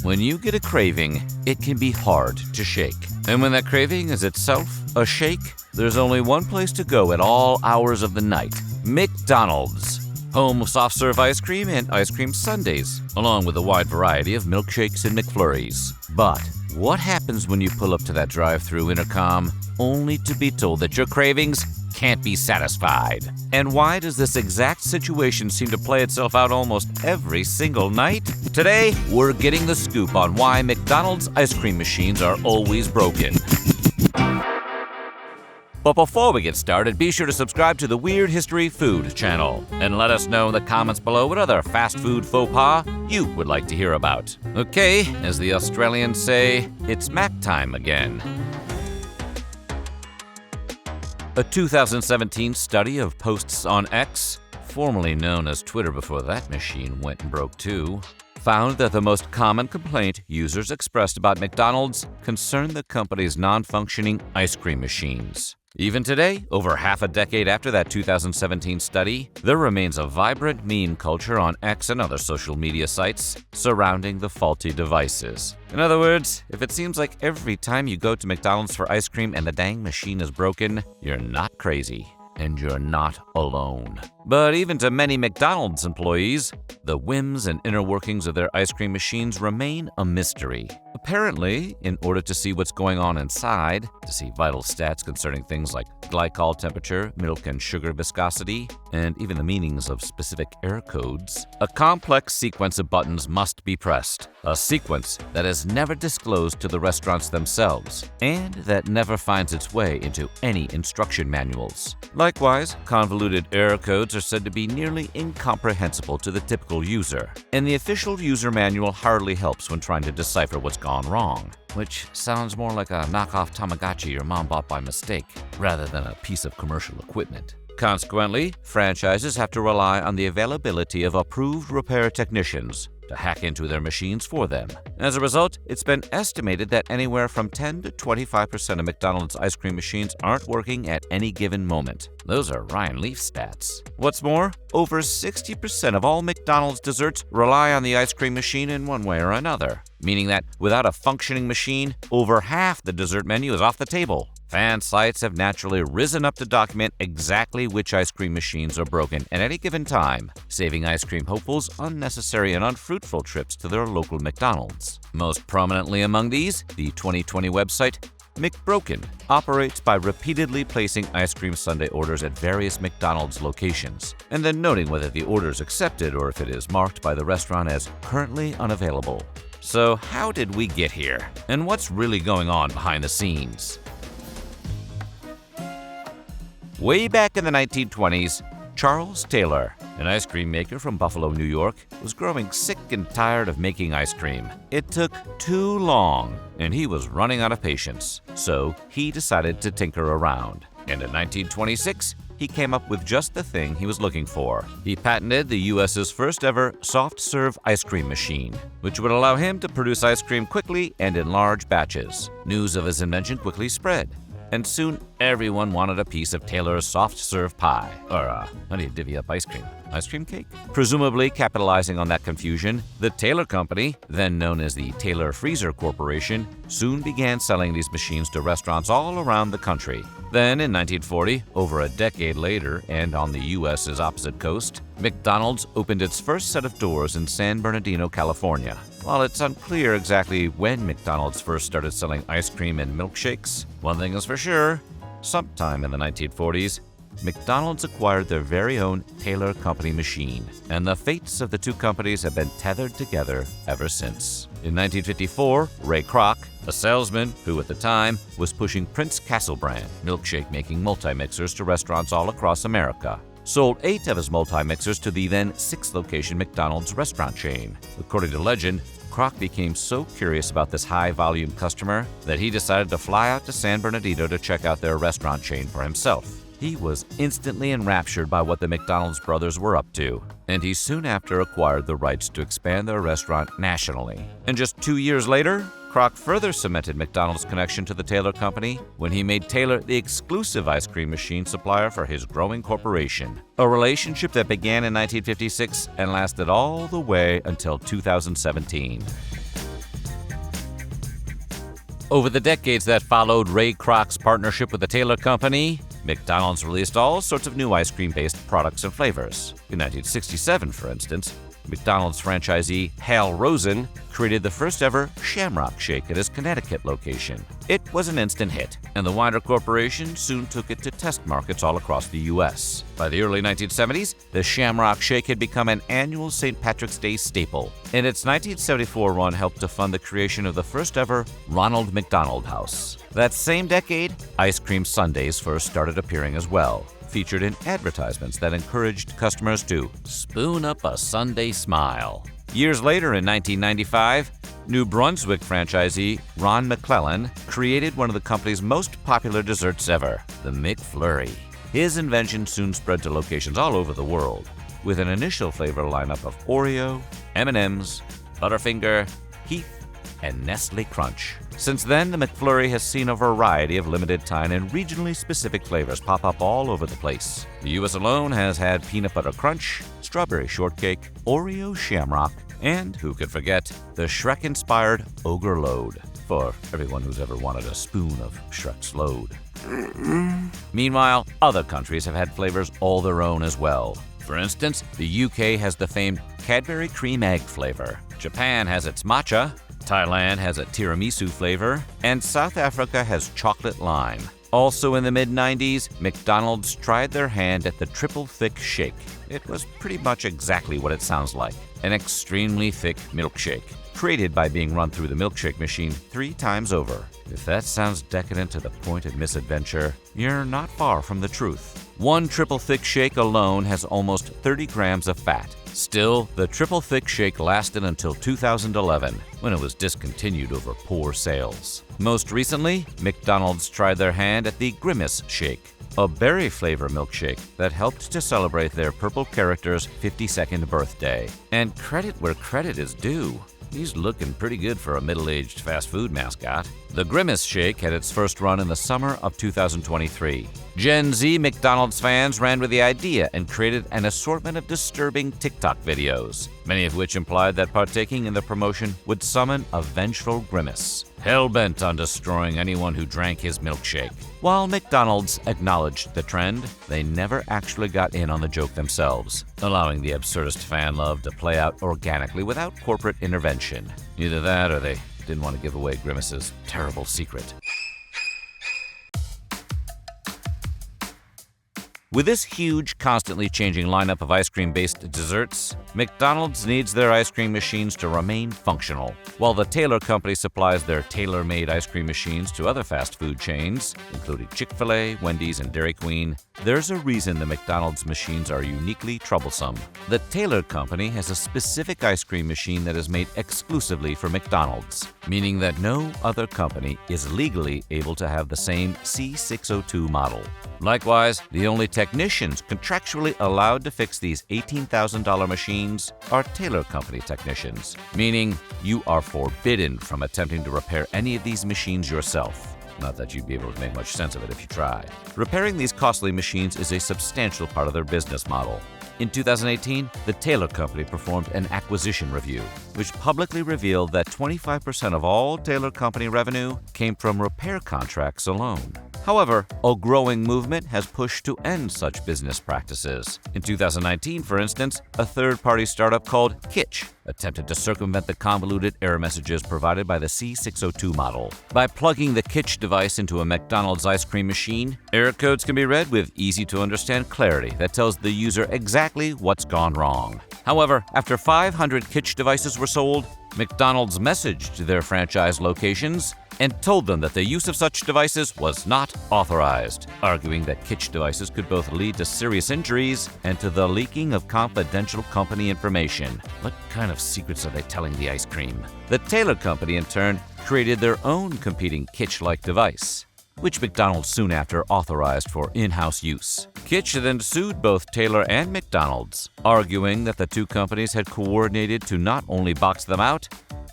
When you get a craving, it can be hard to shake. And when that craving is itself a shake, there's only one place to go at all hours of the night: McDonald's. Home of soft-serve ice cream and ice cream sundaes, along with a wide variety of milkshakes and McFlurries. But what happens when you pull up to that drive-thru intercom only to be told that your cravings can't be satisfied? And why does this exact situation seem to play itself out almost every single night? Today, we're getting the scoop on why McDonald's ice cream machines are always broken. But before we get started, be sure to subscribe to the Weird History Food channel and let us know in the comments below what other fast food faux pas you would like to hear about. Okay, as the Australians say, it's Mac time again. A 2017 study of posts on X, formerly known as Twitter before that machine went and broke too, found that the most common complaint users expressed about McDonald's concerned the company's non-functioning ice cream machines. Even today, over half a decade after that 2017 study, there remains a vibrant meme culture on X and other social media sites surrounding the faulty devices. In other words, if it seems like every time you go to McDonald's for ice cream and the dang machine is broken, you're not crazy. And you're not alone. But even to many McDonald's employees, the whims and inner workings of their ice cream machines remain a mystery. Apparently, in order to see what's going on inside, to see vital stats concerning things like glycol temperature, milk and sugar viscosity, and even the meanings of specific air codes, a complex sequence of buttons must be pressed. A sequence that is never disclosed to the restaurants themselves, and that never finds its way into any instruction manuals. Likewise, convoluted error codes are said to be nearly incomprehensible to the typical user, and the official user manual hardly helps when trying to decipher what's gone wrong, which sounds more like a knockoff Tamagotchi your mom bought by mistake, rather than a piece of commercial equipment. Consequently, franchises have to rely on the availability of approved repair technicians to hack into their machines for them. As a result, it's been estimated that anywhere from 10 to 25% of McDonald's ice cream machines aren't working at any given moment. Those are Ryan Leaf stats. What's more, over 60% of all McDonald's desserts rely on the ice cream machine in one way or another, meaning that without a functioning machine, over half the dessert menu is off the table. Fan sites have naturally risen up to document exactly which ice cream machines are broken at any given time, saving ice cream hopefuls unnecessary and unfruitful trips to their local McDonald's. Most prominently among these, the 2020 website McBroken operates by repeatedly placing ice cream sundae orders at various McDonald's locations, and then noting whether the order is accepted or if it is marked by the restaurant as currently unavailable. So how did we get here? And what's really going on behind the scenes? Way back in the 1920s, Charles Taylor, an ice cream maker from Buffalo, New York, was growing sick and tired of making ice cream. It took too long, and he was running out of patience. So he decided to tinker around. And in 1926, he came up with just the thing he was looking for. He patented the U.S.'s first ever soft-serve ice cream machine, which would allow him to produce ice cream quickly and in large batches. News of his invention quickly spread, and soon everyone wanted a piece of Taylor's soft-serve pie. Or, how do you divvy up ice cream? Ice cream cake? Presumably capitalizing on that confusion, the Taylor Company, then known as the Taylor Freezer Corporation, soon began selling these machines to restaurants all around the country. Then, in 1940, over a decade later, and on the U.S.'s opposite coast, McDonald's opened its first set of doors in San Bernardino, California. While it's unclear exactly when McDonald's first started selling ice cream and milkshakes, one thing is for sure: sometime in the 1940s, McDonald's acquired their very own Taylor Company machine, and the fates of the two companies have been tethered together ever since. In 1954, Ray Kroc, a salesman who at the time was pushing Prince Castle brand milkshake-making multi-mixers to restaurants all across America, sold 8 of his multi-mixers to the then 6-location McDonald's restaurant chain. According to legend, Kroc became so curious about this high-volume customer that he decided to fly out to San Bernardino to check out their restaurant chain for himself. He was instantly enraptured by what the McDonald's brothers were up to, and he soon after acquired the rights to expand their restaurant nationally. And just 2 years later, Kroc further cemented McDonald's connection to the Taylor Company when he made Taylor the exclusive ice cream machine supplier for his growing corporation, a relationship that began in 1956 and lasted all the way until 2017. Over the decades that followed Ray Kroc's partnership with the Taylor Company, McDonald's released all sorts of new ice cream-based products and flavors. In 1967, for instance, McDonald's franchisee Hal Rosen created the first-ever Shamrock Shake at his Connecticut location. It was an instant hit, and the Winder Corporation soon took it to test markets all across the U.S. By the early 1970s, the Shamrock Shake had become an annual St. Patrick's Day staple, and its 1974 run helped to fund the creation of the first-ever Ronald McDonald House. That same decade, ice cream sundaes first started appearing as well, featured in advertisements that encouraged customers to spoon up a Sunday smile. Years later, in 1995, New Brunswick franchisee Ron McClellan created one of the company's most popular desserts ever, the McFlurry. His invention soon spread to locations all over the world, with an initial flavor lineup of Oreo, M&M's, Butterfinger, Heath, and Nestle Crunch. Since then, the McFlurry has seen a variety of limited-time and regionally specific flavors pop up all over the place. The U.S. alone has had Peanut Butter Crunch, Strawberry Shortcake, Oreo Shamrock, and, who could forget, the Shrek-inspired Ogre Load, for everyone who's ever wanted a spoon of Shrek's load. Meanwhile, other countries have had flavors all their own as well. For instance, the UK has the famed Cadbury Cream Egg flavor, Japan has its matcha, Thailand has a tiramisu flavor, and South Africa has chocolate lime. Also in the mid-90s, McDonald's tried their hand at the Triple Thick Shake. It was pretty much exactly what it sounds like, an extremely thick milkshake, created by being run through the milkshake machine 3 times over. If that sounds decadent to the point of misadventure, you're not far from the truth. One Triple Thick Shake alone has almost 30 grams of fat. Still, the Triple Thick Shake lasted until 2011, when it was discontinued over poor sales. Most recently, McDonald's tried their hand at the Grimace Shake, a berry flavor milkshake that helped to celebrate their purple character's 52nd birthday. And credit where credit is due. He's looking pretty good for a middle-aged fast food mascot. The Grimace Shake had its first run in the summer of 2023. Gen Z McDonald's fans ran with the idea and created an assortment of disturbing TikTok videos, many of which implied that partaking in the promotion would summon a vengeful Grimace, hell-bent on destroying anyone who drank his milkshake. While McDonald's acknowledged the trend, they never actually got in on the joke themselves, allowing the absurdist fan love to play out organically without corporate intervention. Either that or they didn't want to give away Grimace's terrible secret. With this huge, constantly changing lineup of ice cream-based desserts, McDonald's needs their ice cream machines to remain functional. While the Taylor Company supplies their tailor-made ice cream machines to other fast food chains, including Chick-fil-A, Wendy's, and Dairy Queen, there's a reason the McDonald's machines are uniquely troublesome. The Taylor Company has a specific ice cream machine that is made exclusively for McDonald's, meaning that no other company is legally able to have the same C602 model. Likewise, the only technicians contractually allowed to fix these $18,000 machines are Taylor Company technicians, meaning you are forbidden from attempting to repair any of these machines yourself. Not that you'd be able to make much sense of it if you tried. Repairing these costly machines is a substantial part of their business model. In 2018, the Taylor Company performed an acquisition review, which publicly revealed that 25% of all Taylor Company revenue came from repair contracts alone. However, a growing movement has pushed to end such business practices. In 2019, for instance, a third-party startup called Kitsch attempted to circumvent the convoluted error messages provided by the C602 model. By plugging the Kitsch device into a McDonald's ice cream machine, error codes can be read with easy-to-understand clarity that tells the user exactly what's gone wrong. However, after 500 Kitsch devices were sold, McDonald's messaged their franchise locations and told them that the use of such devices was not authorized, arguing that Kitsch devices could both lead to serious injuries and to the leaking of confidential company information. What kind of secrets are they telling the ice cream? The Taylor Company, in turn, created their own competing Kitsch-like device, which McDonald's soon after authorized for in-house use. Kitsch then sued both Taylor and McDonald's, arguing that the two companies had coordinated to not only box them out,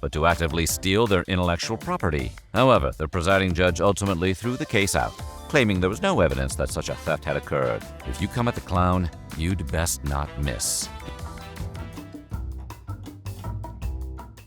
but to actively steal their intellectual property. However, the presiding judge ultimately threw the case out, claiming there was no evidence that such a theft had occurred. If you come at the clown, you'd best not miss.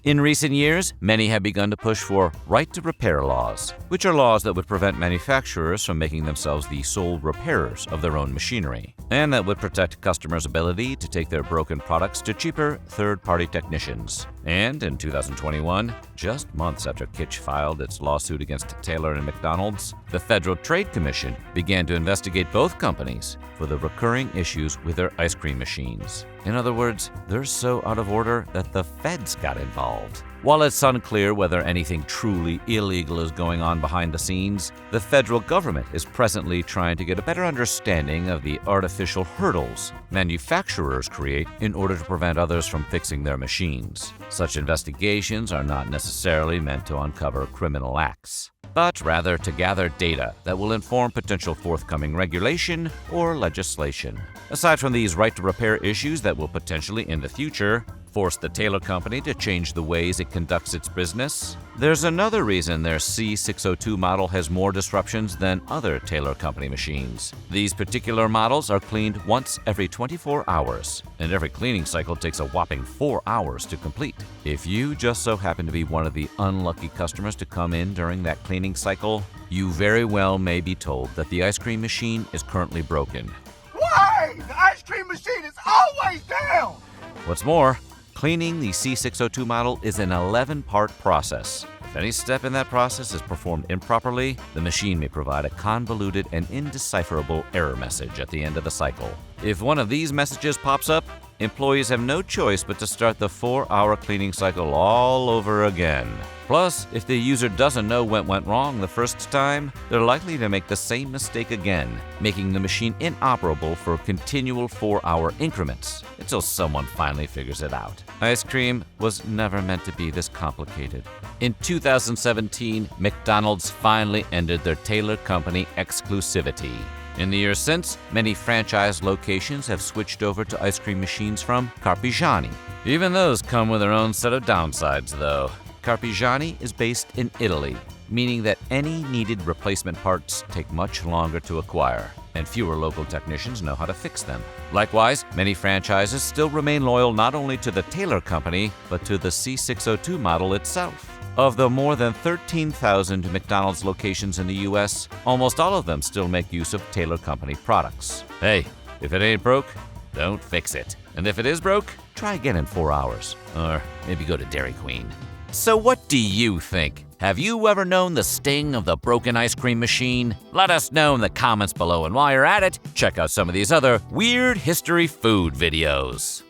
In recent years, many have begun to push for right-to-repair laws, which are laws that would prevent manufacturers from making themselves the sole repairers of their own machinery, and that would protect customers' ability to take their broken products to cheaper third-party technicians. And in 2021, just months after Kitsch filed its lawsuit against Taylor and McDonald's, the Federal Trade Commission began to investigate both companies for the recurring issues with their ice cream machines. In other words, they're so out of order that the feds got involved. While it's unclear whether anything truly illegal is going on behind the scenes, the federal government is presently trying to get a better understanding of the artificial hurdles manufacturers create in order to prevent others from fixing their machines. Such investigations are not necessarily meant to uncover criminal acts, but rather to gather data that will inform potential forthcoming regulation or legislation. Aside from these right-to-repair issues that will potentially, in the future, force the Taylor Company to change the ways it conducts its business, there's another reason their C602 model has more disruptions than other Taylor Company machines. These particular models are cleaned once every 24 hours, and every cleaning cycle takes a whopping 4 hours to complete. If you just so happen to be one of the unlucky customers to come in during that cleaning cycle, you very well may be told that the ice cream machine is currently broken. Why? The ice cream machine is always down! What's more, cleaning the C602 model is an 11-part process. If any step in that process is performed improperly, the machine may provide a convoluted and indecipherable error message at the end of the cycle. If one of these messages pops up, employees have no choice but to start the 4-hour cleaning cycle all over again. Plus, if the user doesn't know what went wrong the first time, they're likely to make the same mistake again, making the machine inoperable for continual 4-hour increments until someone finally figures it out. Ice cream was never meant to be this complicated. In 2017, McDonald's finally ended their Taylor Company exclusivity. In the years since, many franchise locations have switched over to ice cream machines from Carpigiani. Even those come with their own set of downsides, though. Carpigiani is based in Italy, meaning that any needed replacement parts take much longer to acquire, and fewer local technicians know how to fix them. Likewise, many franchises still remain loyal not only to the Taylor Company, but to the C602 model itself. Of the more than 13,000 McDonald's locations in the U.S., almost all of them still make use of Taylor Company products. Hey, if it ain't broke, don't fix it. And if it is broke, try again in 4 hours. Or maybe go to Dairy Queen. So what do you think? Have you ever known the sting of the broken ice cream machine? Let us know in the comments below, and while you're at it, check out some of these other weird history food videos.